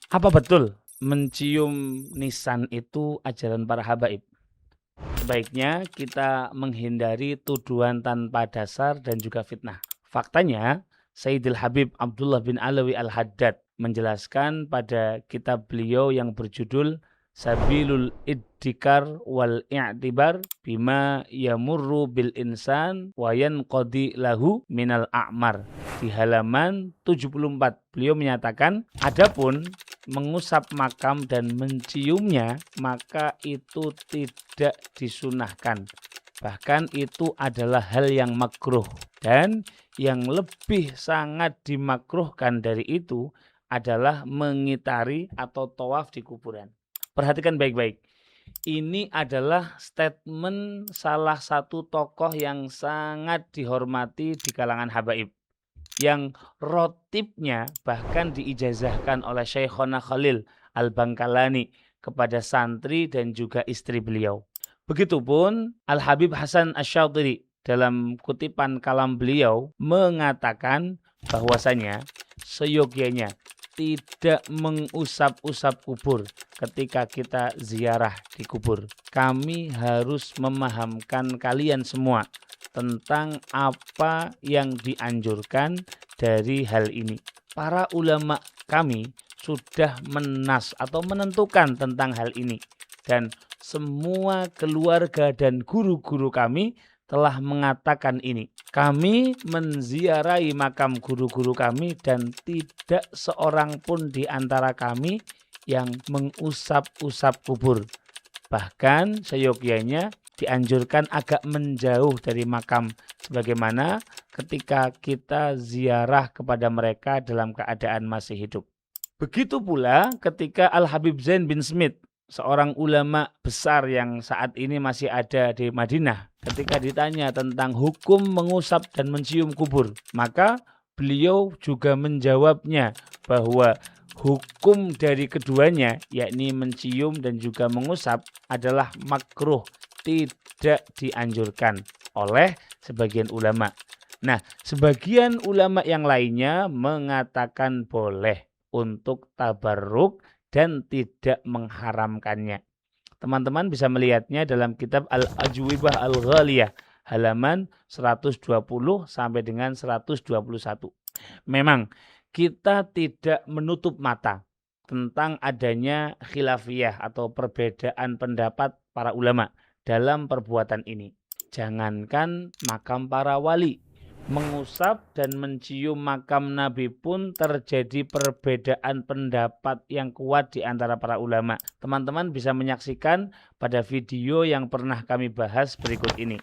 Apa betul mencium nisan itu ajaran para habaib? Sebaiknya kita menghindari tuduhan tanpa dasar dan juga fitnah. Faktanya, Sayyidil Habib Abdullah bin Alawi Al-Haddad menjelaskan pada kitab beliau yang berjudul Sabilul Iddikar wal I'tibar bima yamurru bil insan wa yanqadi lahu minal a'mar. Di halaman 74 beliau menyatakan, adapun mengusap makam dan menciumnya, maka itu tidak disunahkan. Bahkan itu adalah hal yang makruh. Dan yang lebih sangat dimakruhkan dari itu adalah mengitari atau tawaf di kuburan. Perhatikan baik-baik. Ini adalah statement salah satu tokoh yang sangat dihormati di kalangan habaib, yang rotibnya bahkan diijazahkan oleh Syekhona Khalil Al-Bangkalani kepada santri dan juga istri beliau. Begitupun Al-Habib Hasan Asy-Syadhili dalam kutipan kalam beliau mengatakan bahwasanya seyogyanya tidak mengusap-usap kubur ketika kita ziarah di kubur. Kami harus memahamkan kalian semua tentang apa yang dianjurkan dari hal ini. Para ulama kami sudah menas atau menentukan tentang hal ini, dan semua keluarga dan guru-guru kami telah mengatakan ini. Kami menziarahi makam guru-guru kami dan tidak seorang pun di antara kami yang mengusap-usap kubur. Bahkan seyogyanya dianjurkan agak menjauh dari makam, sebagaimana ketika kita ziarah kepada mereka dalam keadaan masih hidup. Begitu pula ketika Al-Habib Zain bin Smith, seorang ulama besar yang saat ini masih ada di Madinah, ketika ditanya tentang hukum mengusap dan mencium kubur, maka beliau juga menjawabnya bahwa hukum dari keduanya, yakni mencium dan juga mengusap, adalah makruh, tidak dianjurkan oleh sebagian ulama. Nah, sebagian ulama yang lainnya mengatakan boleh untuk tabarruk dan tidak mengharamkannya. Teman-teman bisa melihatnya dalam kitab Al-Ajwibah Al-Ghaliyah halaman 120 sampai dengan 121. Memang kita tidak menutup mata tentang adanya khilafiyah atau perbedaan pendapat para ulama dalam perbuatan ini. Jangankan makam para wali, mengusap dan mencium makam Nabi pun terjadi perbedaan pendapat yang kuat di antara para ulama. Teman-teman bisa menyaksikan pada video yang pernah kami bahas berikut ini.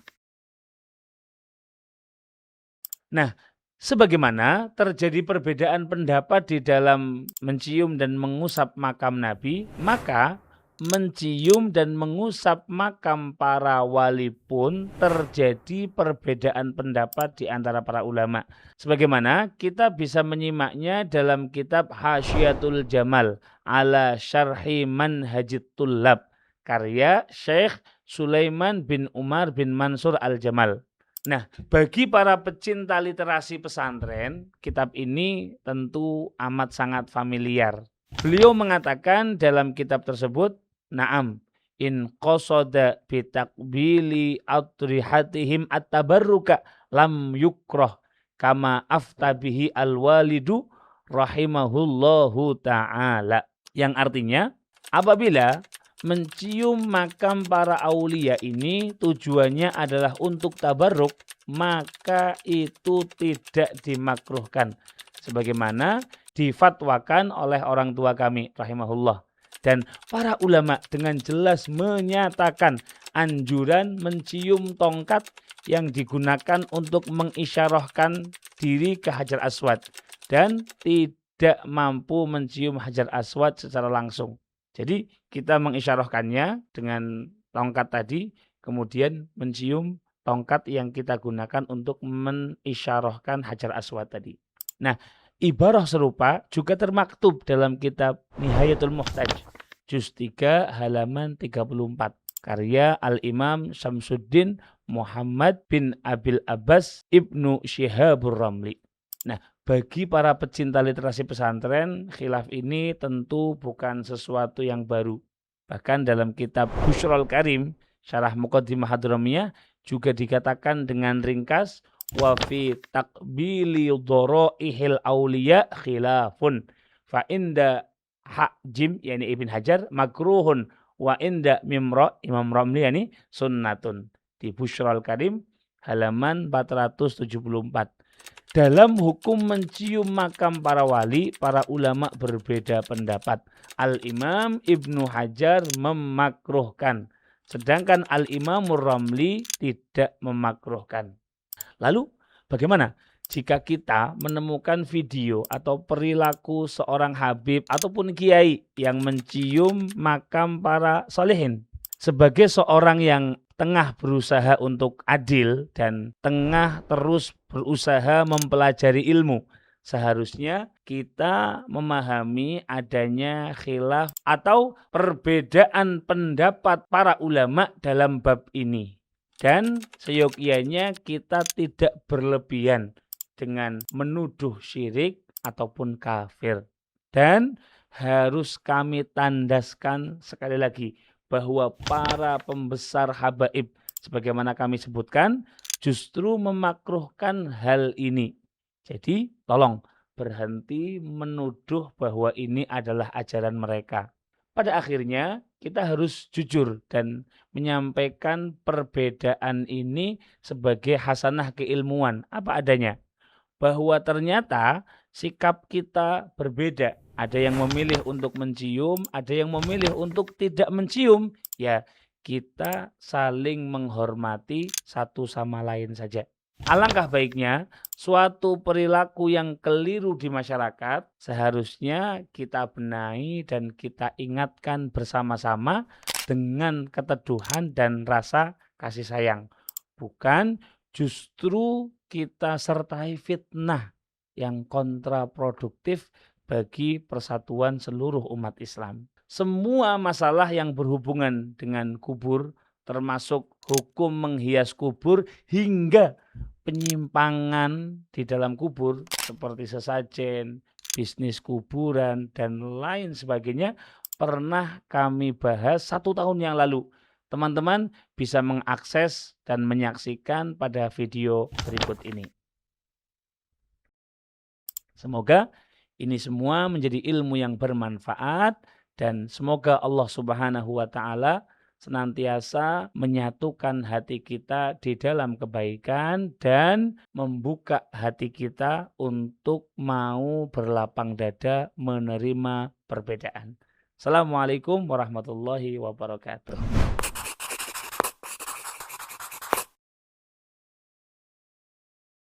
Nah, sebagaimana terjadi perbedaan pendapat di dalam mencium dan mengusap makam Nabi, maka mencium dan mengusap makam para wali pun terjadi perbedaan pendapat di antara para ulama. Sebagaimana kita bisa menyimaknya dalam kitab Hasyiatul Jamal ala Syarhi Manhajit Tullab, karya Syekh Sulaiman bin Umar bin Mansur Al-Jamal. Nah, bagi para pecinta literasi pesantren, kitab ini tentu amat sangat familiar. Beliau mengatakan dalam kitab tersebut, "Na'am, in qasada bitakbili atrihatihim at-tabarruka lam yukroh kama aftabihi al-walidu rahimahullahu ta'ala." Yang artinya, apabila mencium makam para aulia ini tujuannya adalah untuk tabarruk, maka itu tidak dimakruhkan, sebagaimana difatwakan oleh orang tua kami rahimahullah. Dan para ulama dengan jelas menyatakan anjuran mencium tongkat yang digunakan untuk mengisyarahkan diri ke Hajar Aswad dan tidak mampu mencium Hajar Aswad secara langsung. Jadi kita mengisyarahkannya dengan tongkat tadi, kemudian mencium tongkat yang kita gunakan untuk mengisyarahkan Hajar Aswad tadi. Nah, ibarah serupa juga termaktub dalam kitab Nihayatul Muhtaj, juz 3 halaman 34, karya Al-Imam Syamsuddin Muhammad bin Abil Abbas Ibnu Syihabur Ramli. Nah, Bagi para pecinta literasi pesantren, khilaf ini tentu bukan sesuatu yang baru. Bahkan dalam kitab Busyrul Karim, Syarah Muqaddimah Hadramiyah juga dikatakan dengan ringkas wa fi taqbili dharaihil auliya khilafun fa inda Hajim yakni Ibn Hajar makruhun wa inda Mimra Imam Ramli yakni sunnatun. Di Busyrul Karim halaman 474. Dalam hukum mencium makam para wali, para ulama berbeda pendapat. Al-Imam Ibnu Hajar memakruhkan, sedangkan Al-Imamur Ramli tidak memakruhkan. Lalu bagaimana jika kita menemukan video atau perilaku seorang habib ataupun kiai yang mencium makam para solehin? Sebagai seorang yang tengah berusaha untuk adil dan tengah terus berusaha mempelajari ilmu, seharusnya kita memahami adanya khilaf atau perbedaan pendapat para ulama dalam bab ini. Dan seyogyanya kita tidak berlebihan dengan menuduh syirik ataupun kafir. Dan harus kami tandaskan sekali lagi bahwa para pembesar habaib sebagaimana kami sebutkan justru memakruhkan hal ini. Jadi tolong berhenti menuduh bahwa ini adalah ajaran mereka. Pada akhirnya kita harus jujur dan menyampaikan perbedaan ini sebagai hasanah keilmuan apa adanya. Bahwa ternyata sikap kita berbeda. Ada yang memilih untuk mencium, ada yang memilih untuk tidak mencium. Ya, kita saling menghormati satu sama lain saja. Alangkah baiknya suatu perilaku yang keliru di masyarakat seharusnya kita benahi dan kita ingatkan bersama-sama dengan keteduhan dan rasa kasih sayang. Bukan justru kita sertai fitnah yang kontraproduktif bagi persatuan seluruh umat Islam. Semua masalah yang berhubungan dengan kubur, termasuk hukum menghias kubur hingga penyimpangan di dalam kubur seperti sesajen, bisnis kuburan, dan lain sebagainya pernah kami bahas 1 tahun yang lalu. Teman-teman bisa mengakses dan menyaksikan pada video berikut ini. Semoga ini semua menjadi ilmu yang bermanfaat dan semoga Allah Subhanahu wa taala senantiasa menyatukan hati kita di dalam kebaikan dan membuka hati kita untuk mau berlapang dada menerima perbedaan. Assalamualaikum warahmatullahi wabarakatuh.